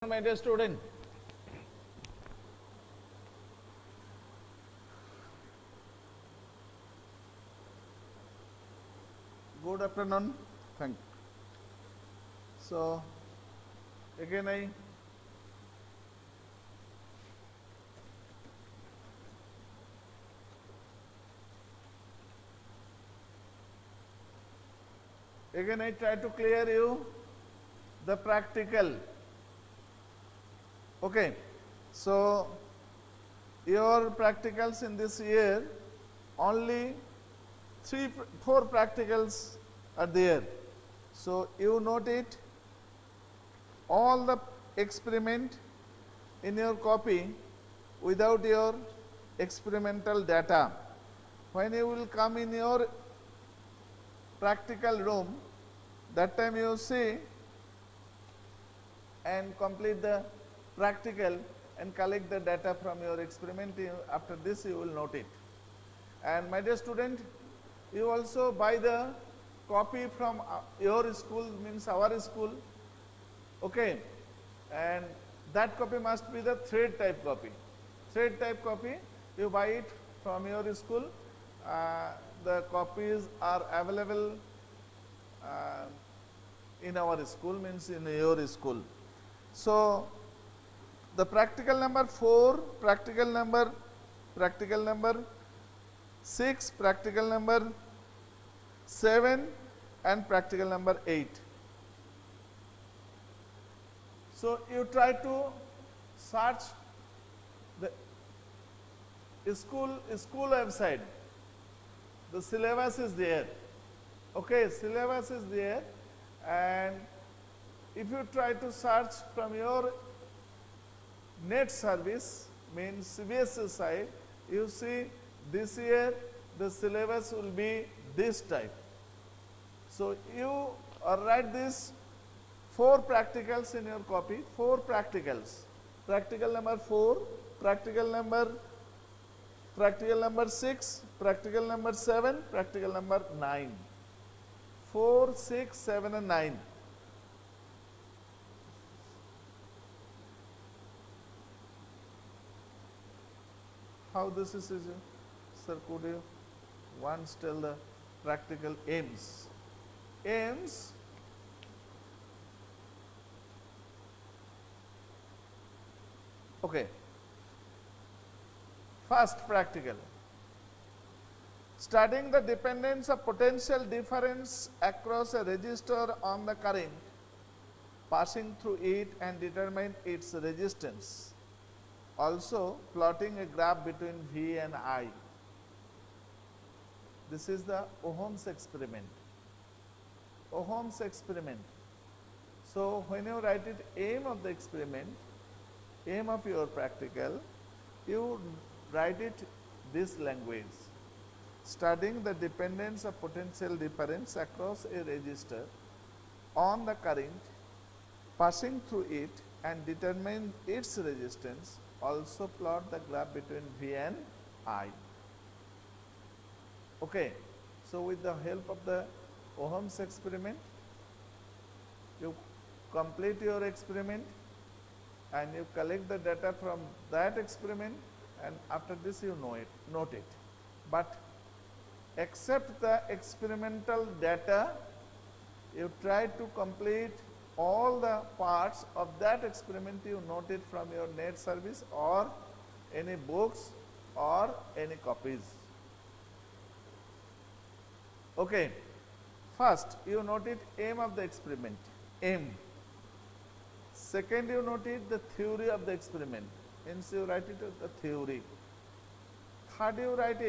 My dear student. Good afternoon. Thank you. So, again I try to clear you the practical. Okay. So, your practicals in this year, only 4 practicals are there. So, you note it, all the experiment in your copy without your experimental data. When you will come in your practical room, that time you see and complete the practical and collect the data from your experiment. After this you will note it. And my dear student, you also buy the copy from your school, means our school, okay, and that copy must be the thread type copy. Thread type copy, you buy it from your school. The copies are available in our school, means in your school. So, the practical number 4, practical number 6, practical number 7 and practical number 8. So, you try to search the school website. The syllabus is there. Okay, syllabus is there, and if you try to search from your net service, means CBSE side, you see this year the syllabus will be this type. So, you write this 4 practicals in your copy, 4 practicals, practical number 4, practical number 6, practical number 7, practical number 9, 4, 6, 7 and 9. How this is, sir, could you once tell the practical aims? Aims, okay. First practical, studying the dependence of potential difference across a resistor on the current passing through it and determine its resistance. Also, plotting a graph between V and I. This is the Ohm's experiment. Ohm's experiment. So, when you write it, aim of the experiment, aim of your practical, you write it this language. Studying the dependence of potential difference across a resistor on the current passing through it and determine its resistance. Also plot the graph between V and I. Okay. So, with the help of the Ohm's experiment, you complete your experiment and you collect the data from that experiment, and after this you note it. But except the experimental data, you try to complete all the parts of that experiment, you note it from your net service or any books or any copies. Okay. First, you note it, aim of the experiment, aim. Second, you note it, the theory of the experiment, means you write it the theory. Third, you write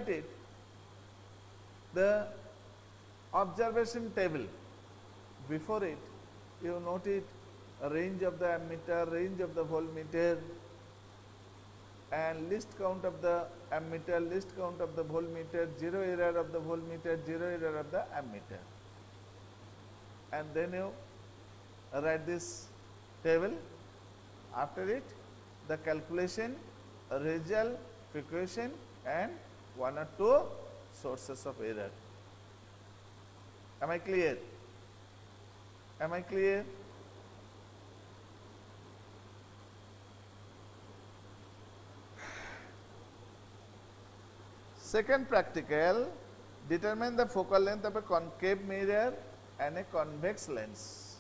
it, the observation table. Before it, you note it, range of the ammeter, range of the voltmeter, and list count of the ammeter, list count of the voltmeter, zero error of the voltmeter, zero error of the ammeter. And then you write this table. After it, the calculation, result, equation, and 1 or 2 sources of error. Am I clear? Am I clear? Second practical, determine the focal length of a concave mirror and a convex lens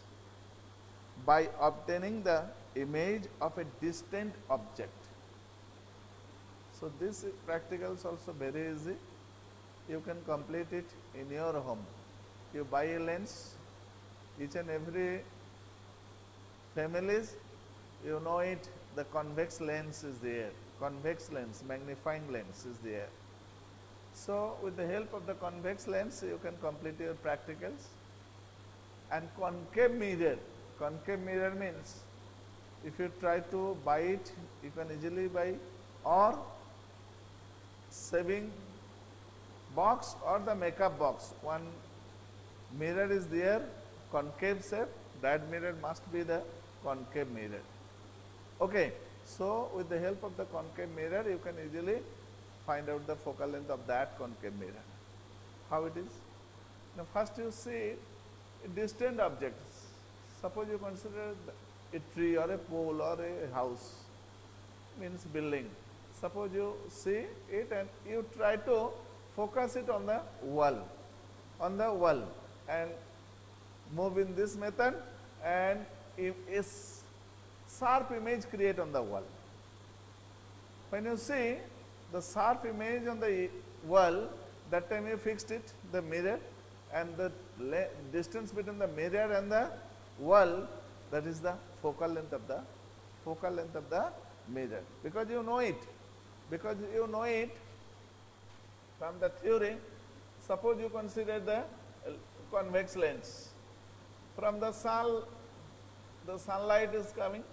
by obtaining the image of a distant object. So, this practical is also very easy. You can complete it in your home. You buy a lens, each and every families, you know it, the convex lens is there, convex lens, magnifying lens is there. So, with the help of the convex lens, you can complete your practicals. And concave mirror means if you try to buy it, you can easily buy, or saving box or the makeup box. One mirror is there, concave shape, that mirror must be the concave mirror. Okay. So, with the help of the concave mirror, you can easily find out the focal length of that concave mirror. How it is? Now, first you see distant objects. Suppose you consider a tree or a pole or a house, means building. Suppose you see it and you try to focus it on the wall, and move in this method, and if a sharp image create on the wall. When you see the sharp image on the wall, that time you fixed it, the mirror, and the distance between the mirror and the wall, that is the focal length of the mirror, because you know it, from the theory. Suppose you consider the convex lens. From the sun, the sunlight is coming,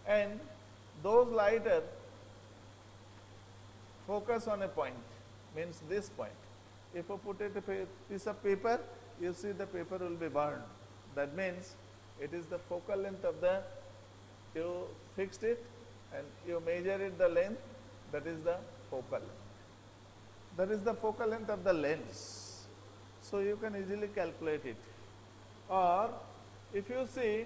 and those light are focus on a point, means this point. If you put it a piece of paper, you see the paper will be burned. That means it is the focal length of the, you fixed it and you measure it the length, that is the focal length. That is the focal length of the lens. So, you can easily calculate it. Or if you see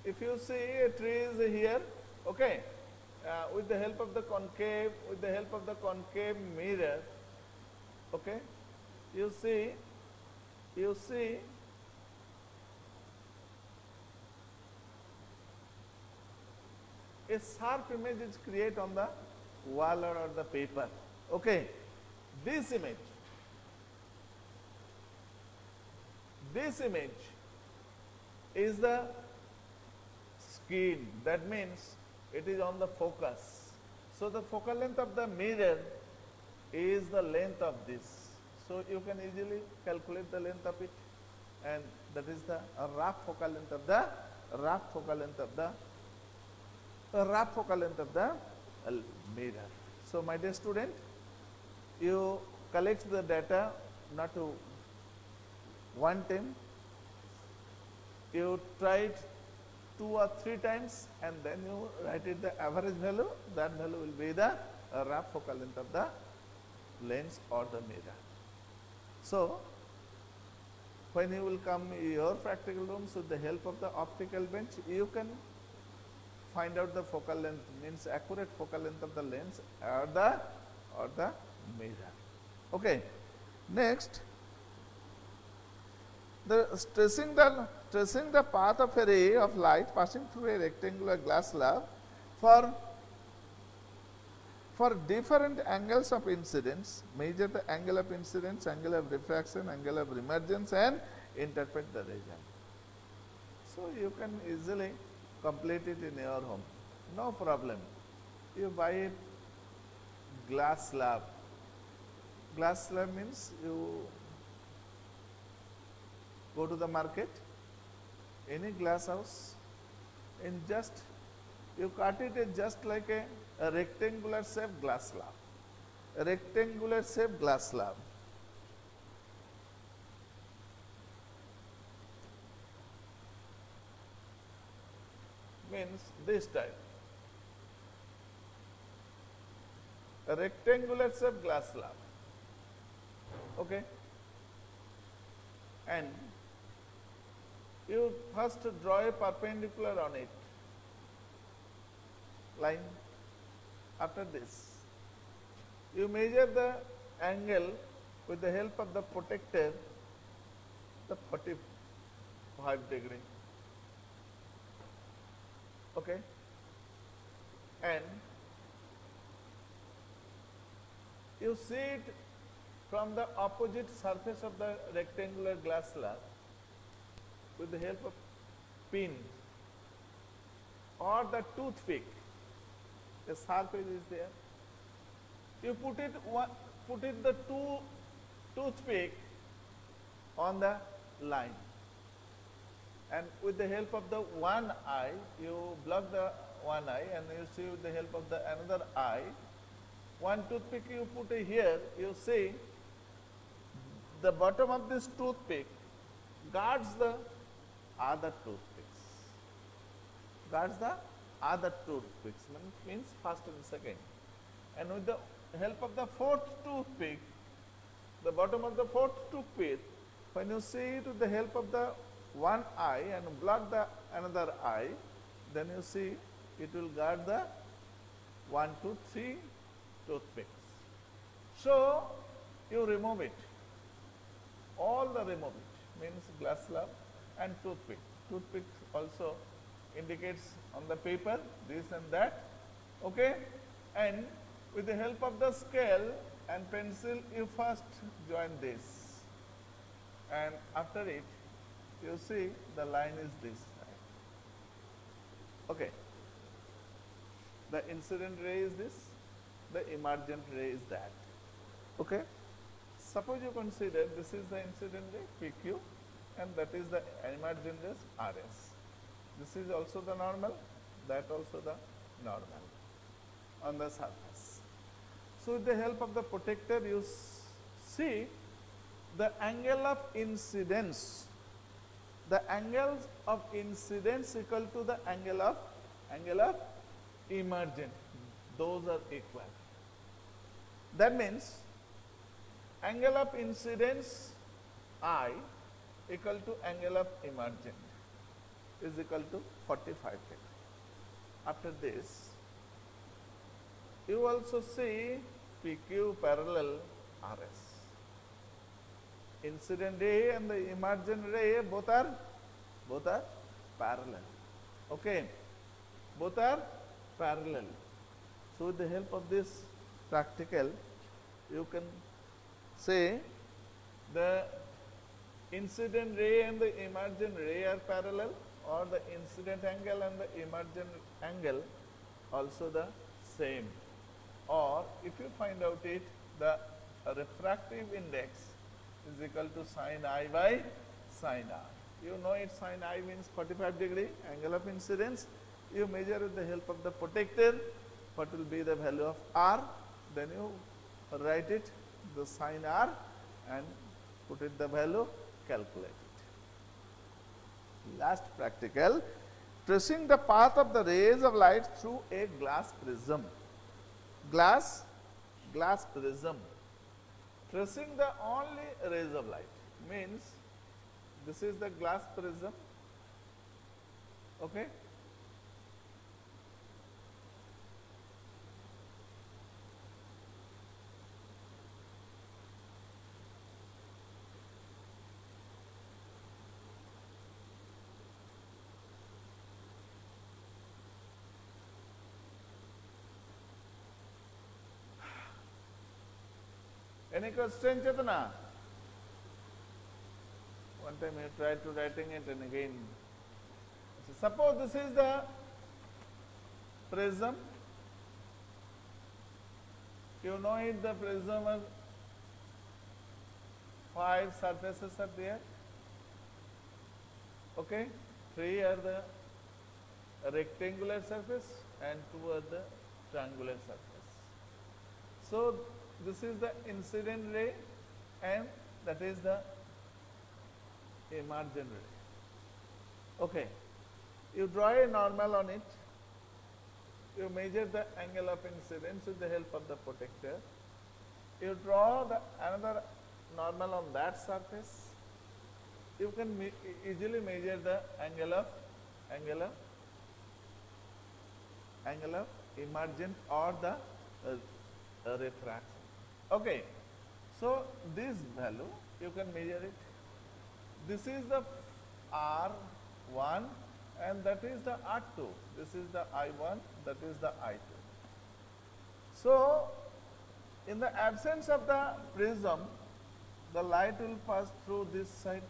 a tree is here, okay, with the help of the concave mirror, okay, you see a sharp image is created on the wall or the paper. Okay, this image is the skin, that means it is on the focus. So, the focal length of the mirror is the length of this. So, you can easily calculate the length of it, and that is the rough focal length of the mirror. So, my dear student, you collect the data not to one time, you try it 2 or 3 times, and then you write it the average value. That value will be the rough focal length of the lens or the mirror. So, when you will come your practical rooms with the help of the optical bench, you can find out the focal length, means accurate focal length of the lens or the mirror. Okay. Next, tracing the path of a ray of light passing through a rectangular glass slab for different angles of incidence, measure the angle of incidence, angle of refraction, angle of emergence, and interpret the result. So, you can easily complete it in your home, no problem. You buy a glass slab. Glass slab means you go to the market, any glass house, and just you cut it just like a rectangular shaped glass slab. A rectangular shaped glass slab. Means this type. A rectangular shaped glass slab. Okay. and you first draw a perpendicular on it, line. After this, you measure the angle with the help of the protector, the 45°. Okay, and you see it from the opposite surface of the rectangular glass slab with the help of pin or the toothpick. The sharp edge is there. You put the toothpick on the line, and with the help of the one eye, you block the one eye, and you see with the help of the another eye. One toothpick you put here, you see the bottom of this toothpick guards the other toothpicks. Guards the other toothpicks, means first and second. And with the help of the fourth toothpick, the bottom of the fourth toothpick, when you see it with the help of the one eye and block the another eye, then you see it will guard the 1, 2, 3 toothpicks. So you remove it, all the remove it, means glass slab and toothpick. Toothpick also indicates on the paper this and that, okay, and with the help of the scale and pencil you first join this, and after it you see the line is this, okay. The incident ray is this, the emergent ray is that, okay. Suppose you consider this is the incident ray PQ and that is the emergent ray RS. This is also the normal, that also the normal on the surface. So with the help of the protector you see the angle of incidence. The angle of incidence equal to the angle of emergent. Those are equal. That means angle of incidence I equal to angle of emergent is equal to 45°. After this, you also see PQ parallel RS. Incident ray and the emergent ray both are parallel. Okay, both are parallel. So with the help of this practical, you can say the incident ray and the emergent ray are parallel, or the incident angle and the emergent angle also the same, or if you find out it, the refractive index is equal to sin I by sin R. You know it, sin I means 45°, angle of incidence. You measure with the help of the protector what will be the value of R, then you write it, the sin R, and put it the value, calculate it. Last practical, tracing the path of the rays of light through a glass prism. Glass prism. Tracing the only rays of light means this is the glass prism, okay. Any question, Chetana? One time you try to writing it and again. So suppose this is the prism. You know it, the prism has 5 surfaces are there. Okay, 3 are the rectangular surface and 2 are the triangular surface. So this is the incident ray and that is the emergent ray. Okay, you draw a normal on it, you measure the angle of incidence with the help of the protector, you draw the another normal on that surface, you can easily measure the angle of angle of angle of emergent or the refraction. Okay, so this value you can measure it. This is the R1 and that is the R2. This is the I1, that is the I2. So, in the absence of the prism, the light will pass through this side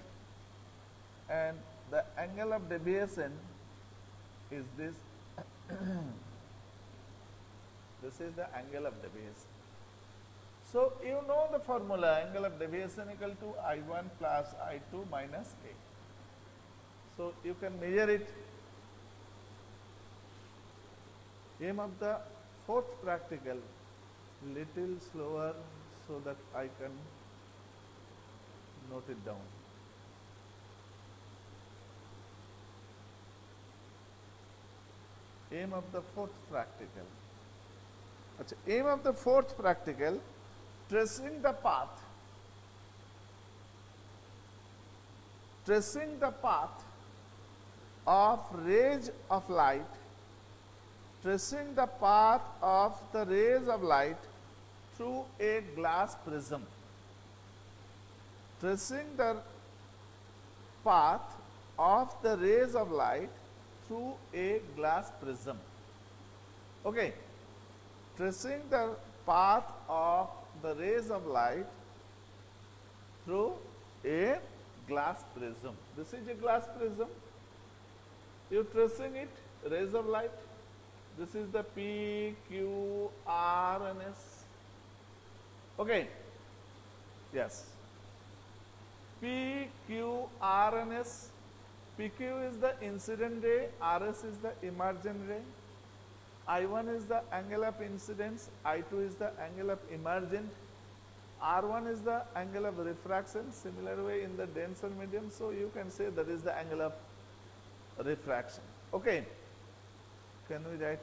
and the angle of deviation is this. This is the angle of deviation. So, you know the formula, angle of deviation equal to I1 plus I2 minus A. So, you can measure it. Aim of the fourth practical, little slower so that I can note it down. Aim of the fourth practical. Aim of the fourth practical, tracing the path of rays of light, tracing the path of the rays of light through a glass prism, tracing the path of the rays of light through a glass prism. Okay, tracing the path of the rays of light through a glass prism. This is a glass prism. You tracing it, rays of light. This is the P, Q, R and S. Okay. Yes. P, Q, R and S. PQ is the incident ray, RS is the emergent ray. I1 is the angle of incidence, I2 is the angle of emergent, R1 is the angle of refraction, similar way in the denser medium, so you can say that is the angle of refraction. Okay, can we write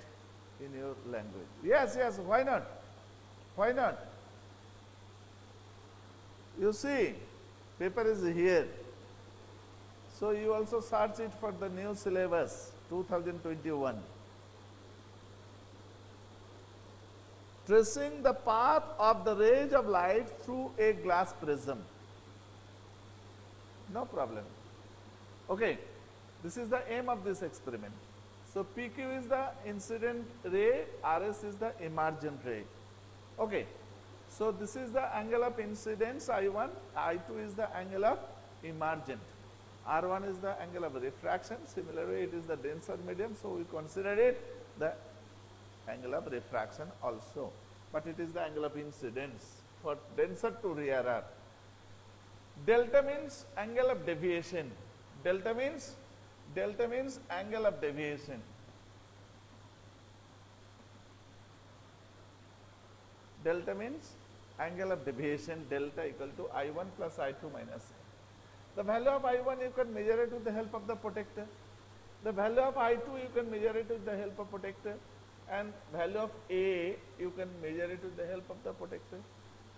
in your language? Yes, yes, why not? Why not? You see, paper is here, so you also search it for the new syllabus 2021. Tracing the path of the rays of light through a glass prism. No problem. Okay, this is the aim of this experiment. So, PQ is the incident ray, RS is the emergent ray. Okay, so this is the angle of incidence I1, I2 is the angle of emergent, R1 is the angle of refraction, similarly it is the denser medium, so we consider it the angle of refraction also, but it is the angle of incidence for denser to rarer. Delta means angle of deviation. Delta means angle of deviation. Delta means angle of deviation, delta equal to I1 plus I2 minus A. The value of I1 you can measure it with the help of the protector. The value of I2 you can measure it with the help of protector. And value of A you can measure it with the help of the protector.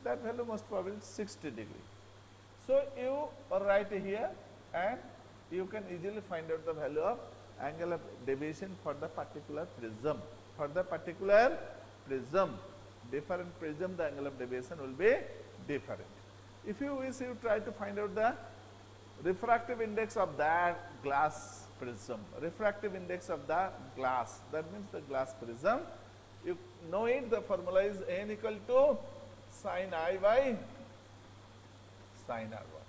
That value most probably 60 degree. So you write here and you can easily find out the value of angle of deviation for the particular prism. For the particular prism, different prism, the angle of deviation will be different. If you wish, you try to find out the refractive index of that glass prism, refractive index of the glass, that means the glass prism. You know it, the formula is n equal to sin I by sin R1.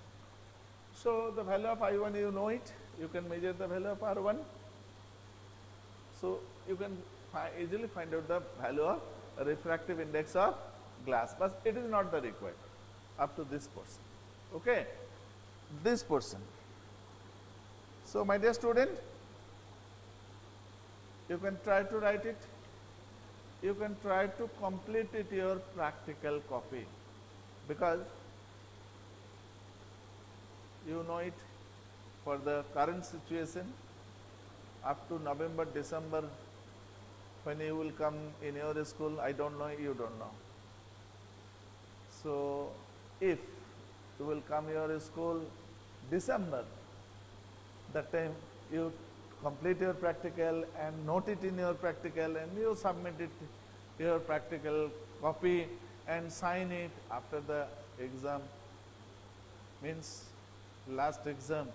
So, the value of I1 you know it, you can measure the value of R1. So, you can easily find out the value of refractive index of glass, but it is not the required up to this portion. Okay, this portion. So, my dear student, you can try to write it, you can try to complete it your practical copy, because you know it for the current situation up to November, December, when you will come in your school, I don't know, you don't know. So, if you will come your school December, that time you complete your practical and note it in your practical and you submit it your practical copy and sign it after the exam, means last exam,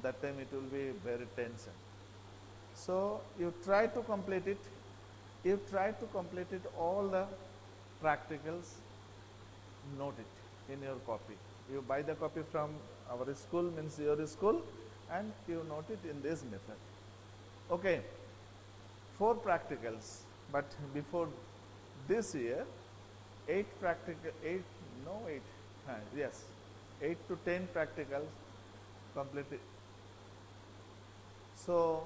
that time it will be very tension. So you try to complete it, all the practicals, note it in your copy. You buy the copy from our school, means your school, and you note it in this method. Okay, 4 practicals, but before this year, 8 to 10 practicals completed. So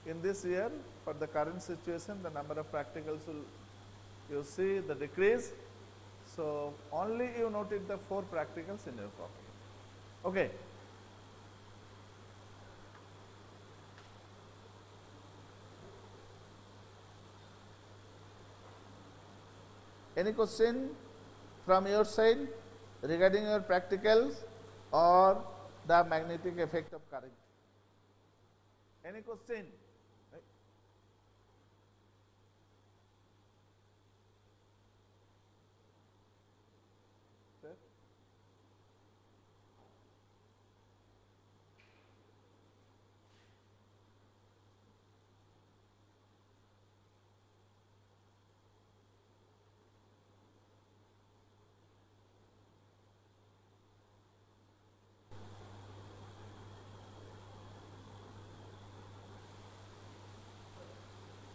in this year, for the current situation, the number of practicals will, you see the decrease. So only you noted the 4 practicals in your copy. Okay. Any question from your side regarding your practicals or the magnetic effect of current? Any question?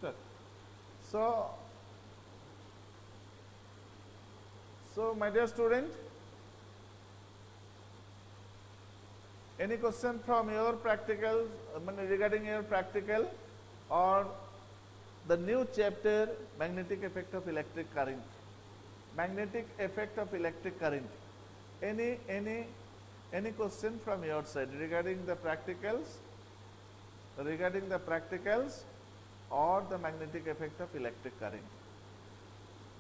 Sir? Sir. So my dear student, any question from your practical, regarding your practical or the new chapter, magnetic effect of electric current? Magnetic effect of electric current. Any question from your side regarding the practicals? Regarding the practicals or the magnetic effect of electric current?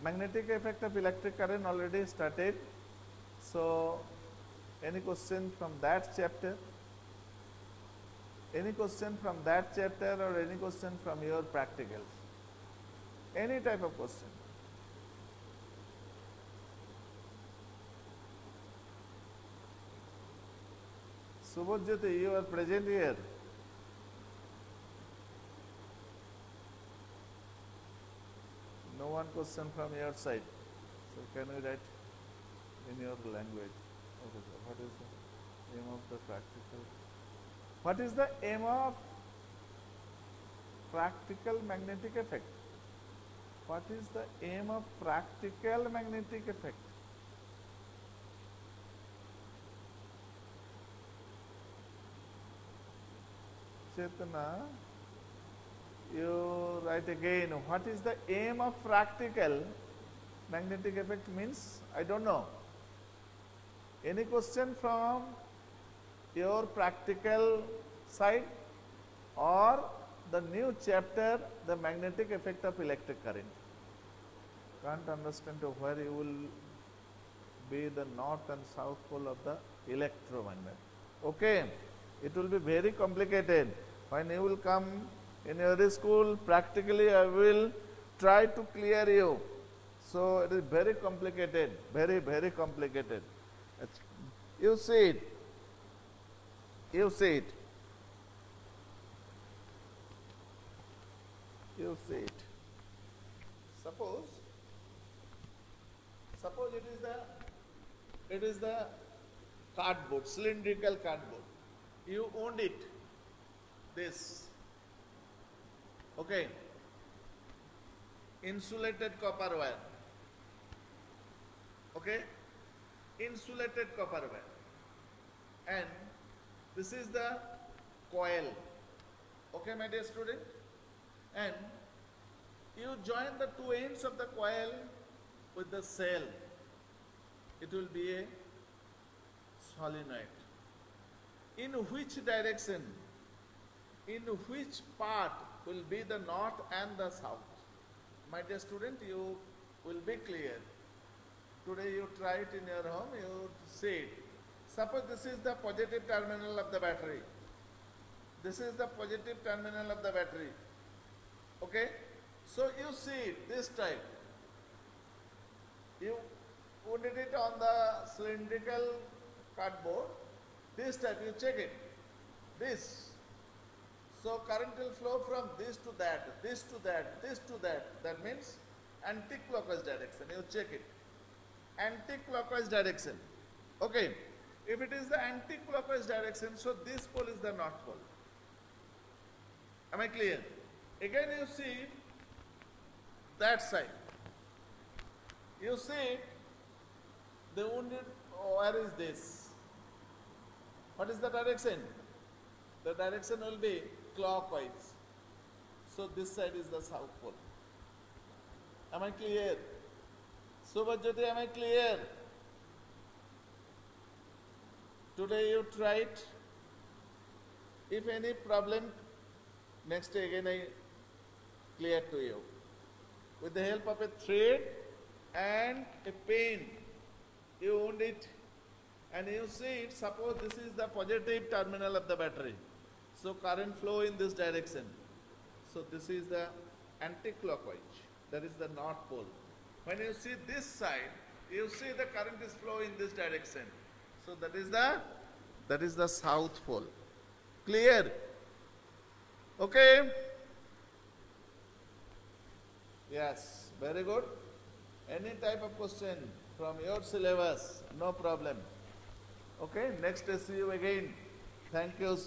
Magnetic effect of electric current already started. So any question from that chapter? Any question from that chapter or any question from your practicals? Any type of question? Subhajyoti, you are present here. No one question from your side. So can we write in your language? Okay, sir. What is the aim of the practical? What is the aim of practical magnetic effect? What is the aim of practical magnetic effect? Chetana, you write again. What is the aim of practical magnetic effect means? I don't know. Any question from your practical side or the new chapter, the magnetic effect of electric current? Can't understand where you will be the north and south pole of the electromagnet. Okay, it will be very complicated. When you will come in your school, practically I will try to clear you. So it is very complicated, very complicated. You see it. You see it. You see it. Suppose it is the cardboard, cylindrical cardboard. You owned it. This. Okay. Insulated copper wire. Okay. Insulated copper wire. And this is the coil. Okay, my dear student. And you join the two ends of the coil with the cell. It will be a solenoid. In which direction, in which part will be the north and the south? My dear student, you will be clear. Today you try it in your home, you see it. Suppose this is the positive terminal of the battery. This is the positive terminal of the battery. Okay? So you see this type. You put it on the cylindrical cardboard. This type, you check it. This. So current will flow from this to that, this to that, this to that. That means anti-clockwise direction. You check it. Anti-clockwise direction. Okay. If it is the anti-clockwise direction, so this pole is the north pole. Am I clear? Again you see that side. You see the wounded wire is this. What is the direction? The direction will be clockwise. So this side is the south pole. Am I clear? Subhajyoti, am I clear? Today you try it. If any problem, next day again I clear to you. With the help of a thread and a pen, you wound it and you see it. Suppose this is the positive terminal of the battery. So current flow in this direction. So this is the anti-clockwise. That is the north pole. When you see this side, you see the current is flowing in this direction. So that is the south pole. Clear? Okay? Yes, very good. Any type of question from your syllabus, no problem. Okay, next day see you again. Thank you.